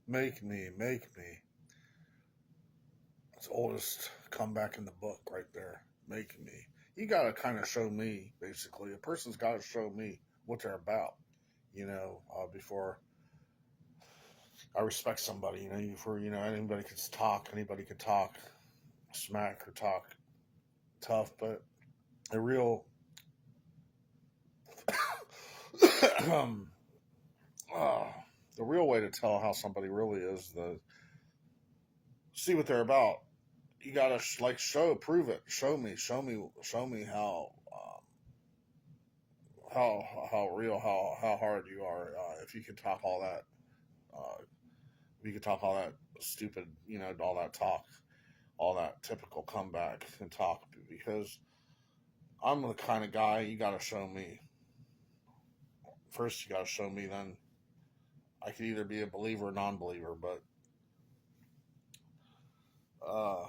Make me, make me. It's the oldest comeback in the book right there. Make me. You gotta kind of show me, basically. A person's gotta show me what they're about, before I respect somebody, before, anybody could talk smack or talk tough, but a real, um, uh, the real way to tell how somebody really is the see what they're about. You gotta prove it, show me how real, how hard you are. If you can talk all that, uh, if you can talk all that stupid, all that talk, all that typical comeback and talk, because I'm the kind of guy you gotta show me first. You gotta show me, then I could either be a believer or non-believer. But uh,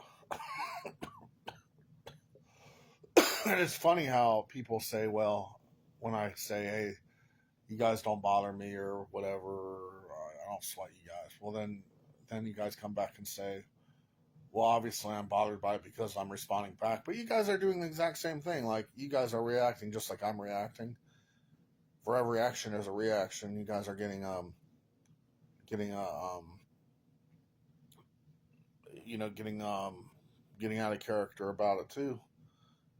and it's funny how people say, well, when I say, hey, you guys don't bother me or whatever, or I don't sweat you guys. Well, then you guys come back and say, well, obviously I'm bothered by it because I'm responding back. But you guys are doing the exact same thing. Like, you guys are reacting just like I'm reacting. For every action, there's a reaction. You guys are getting getting getting out of character about it too.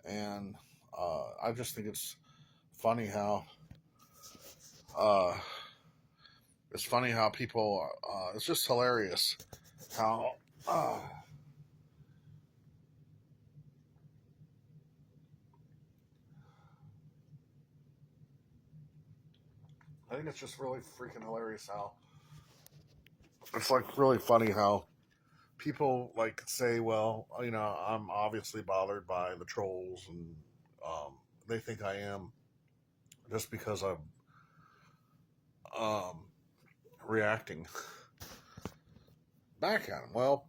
And I just think funny how uh, it's funny how people. It's just hilarious how. I think it's just really freaking hilarious how it's like really funny how people like say, well, I'm obviously bothered by the trolls, and um, they think I am just because I'm um, reacting back at them. Well,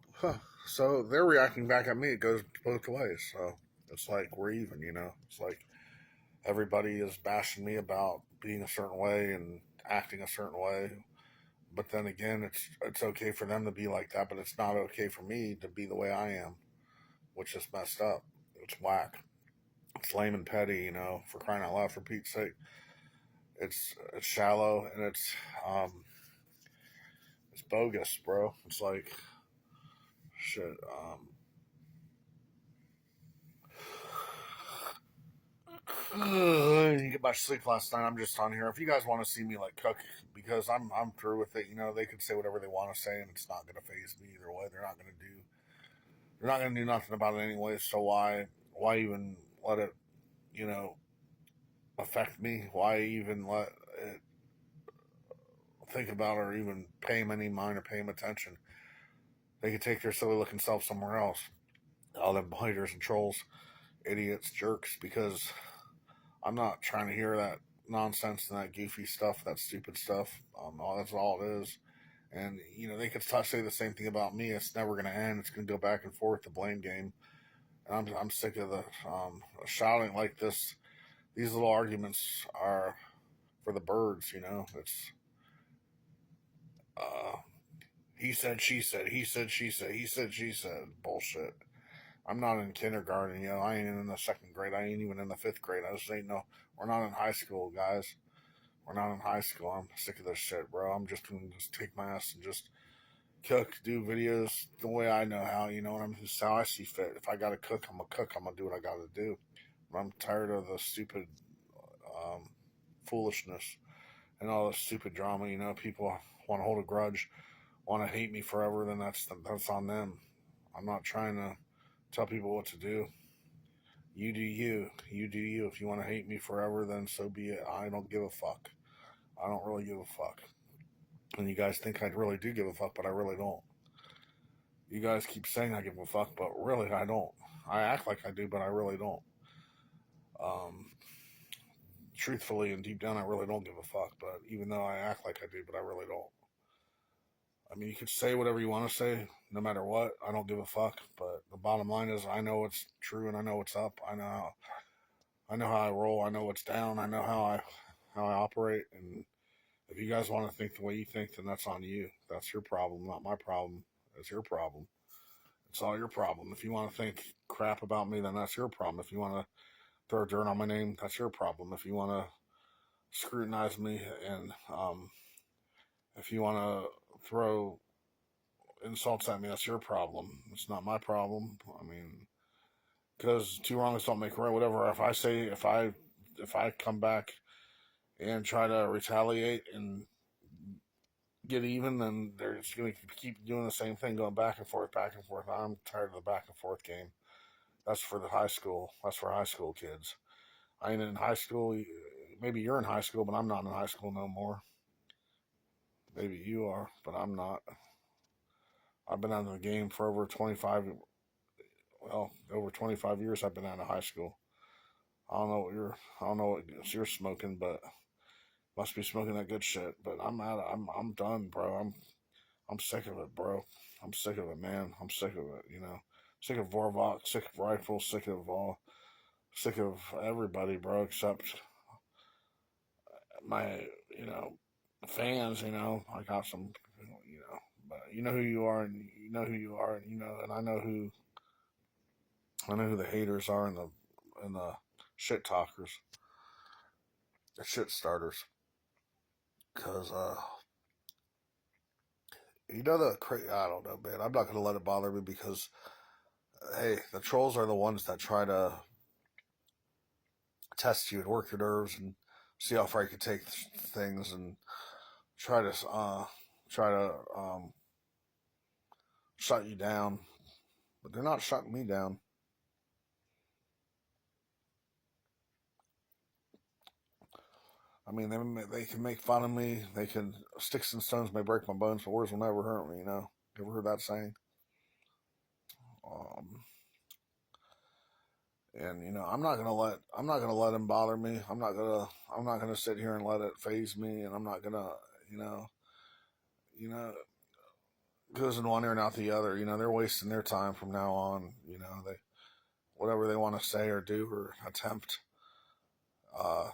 so they're reacting back at me. It goes both ways. So it's like we're even. It's like everybody is bashing me about being a certain way and acting a certain way. But then again, it's okay for them to be like that, but it's not okay for me to be the way I am, which is messed up. It's whack. It's lame and petty, for crying out loud, for Pete's sake. It's shallow, and it's bogus, bro. It's like shit. I didn't get much sleep last night. I'm just on here. If you guys want to see me like cook, because I'm through with it. They could say whatever they want to say, and it's not gonna phase me either way. They're not gonna do nothing about it anyway. So why even let it you know affect me? Why even let it think about it, or even pay him any mind or pay him attention? They could take their silly looking self somewhere else. All them haters and trolls, idiots, jerks. Because I'm not trying to hear that nonsense and that goofy stuff, that stupid stuff. That's all it is. And they could say the same thing about me. It's never going to end. It's going to go back and forth, the blame game. And I'm sick of the shouting like this. These little arguments are for the birds. It's uh, he said, she said, he said, she said, he said, she said. Bullshit. I'm not in kindergarten. I ain't in the second grade. I ain't even in the fifth grade. I just ain't no. We're not in high school, guys. We're not in high school. I'm sick of this shit, bro. I'm just gonna just take my ass and just cook, do videos the way I know how. You know what I'm? Just how I see fit. If I gotta cook, I'm gonna cook. I'm gonna do what I gotta do. But I'm tired of the stupid um, foolishness and all this stupid drama. People want to hold a grudge, want to hate me forever. Then that's on them. I'm not trying to tell people what to do. You do you. You do you. If you want to hate me forever, then so be it. I don't give a fuck. I don't really give a fuck. And you guys think I really do give a fuck, but I really don't. You guys keep saying I give a fuck, but really I don't. I act like I do, but I really don't. Um, Truthfully and deep down, I really don't give a fuck. But even though I act like I do, but I really don't. I mean, you could say whatever you want to say, no matter what. I don't give a fuck. But the bottom line is, I know what's true and I know what's up. I know how I roll. I know what's down. I know how I operate, and If you guys want to think the way you think, then that's on you. That's your problem, not my problem. It's your problem. It's all your problem. If you want to think crap about me, then that's your problem. If you want to throw dirt on my name, that's your problem. If you want to scrutinize me and if you want to throw insults at me, that's your problem. It's not my problem. I mean, because two wrongs don't make a right. Whatever. If I come back and try to retaliate and get even, then they're just going to keep doing the same thing, going back and forth, back and forth. I'm tired of the back and forth game. That's for the high school. That's for high school kids. I ain't in high school. Maybe you're in high school, but I'm not in high school no more. Maybe you are, but I'm not. I've been out of the game for over 25 years. I've been out of high school. I don't know what you're smoking, but must be smoking that good shit. But I'm done, bro. I'm sick of it, bro. I'm sick of it, man. I'm sick of it. Sick of Vorvok, sick of rifles, sick of everybody, bro. Except my, fans. I got some, but you know who you are, and you know who you are, and and I know who the haters are and the shit talkers, the shit starters. Cause I don't know, man. I'm not gonna let it bother me because hey, the trolls are the ones that try to test you and work your nerves and see how far you can take things and try to try to shut you down. But they're not shutting me down. I mean, they can make fun of me. They can sticks and stones may break my bones, but words will never hurt me. You ever heard that saying? Um, and I'm not gonna let him bother me. I'm not gonna sit here and let it phase me. And I'm not gonna you know you know goes in one ear and out the other. They're wasting their time from now on. They whatever they want to say or do or attempt. Uh,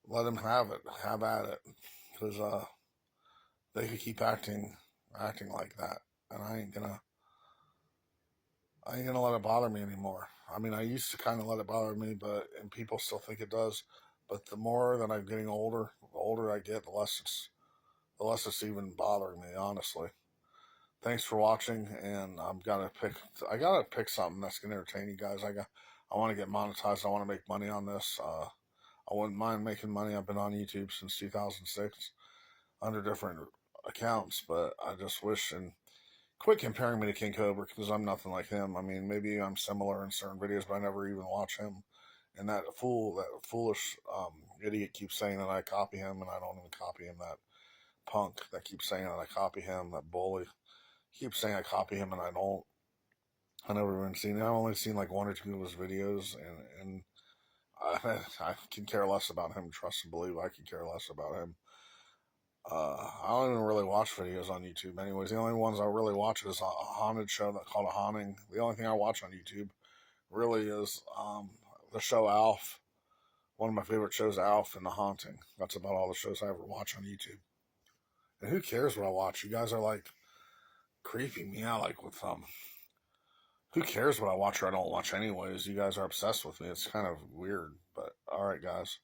Let them have it. Have at it, because they could keep acting like that, and I ain't gonna let it bother me anymore. I mean, I used to kind of let it bother me, and people still think it does. But the more that I'm getting older, the older I get, the less it's even bothering me. Honestly, thanks for watching, and I gotta pick something that's gonna entertain you guys. I want to get monetized. I want to make money on this. I wouldn't mind making money. I've been on YouTube since 2006 under different accounts, but I just wish and quit comparing me to King Cobra because I'm nothing like him. I mean, maybe I'm similar in certain videos, but I never even watch him. And that foolish idiot keeps saying that I copy him, and I don't even copy him. That punk that keeps saying that I copy him, that bully keeps saying I copy him, and I don't. I never even seen it. I've only seen like one or two of his videos, and I can care less about him. Trust and believe, I can care less about him. I don't even really watch videos on YouTube. Anyways, the only ones I really watch is a haunted show that called A Haunting. The only thing I watch on YouTube really is the show Alf. One of my favorite shows, Alf and The Haunting. That's about all the shows I ever watch on YouTube. And who cares what I watch? You guys are like creeping me out, like with who cares what I watch or I don't watch anyways? You guys are obsessed with me. It's kind of weird, but all right, guys.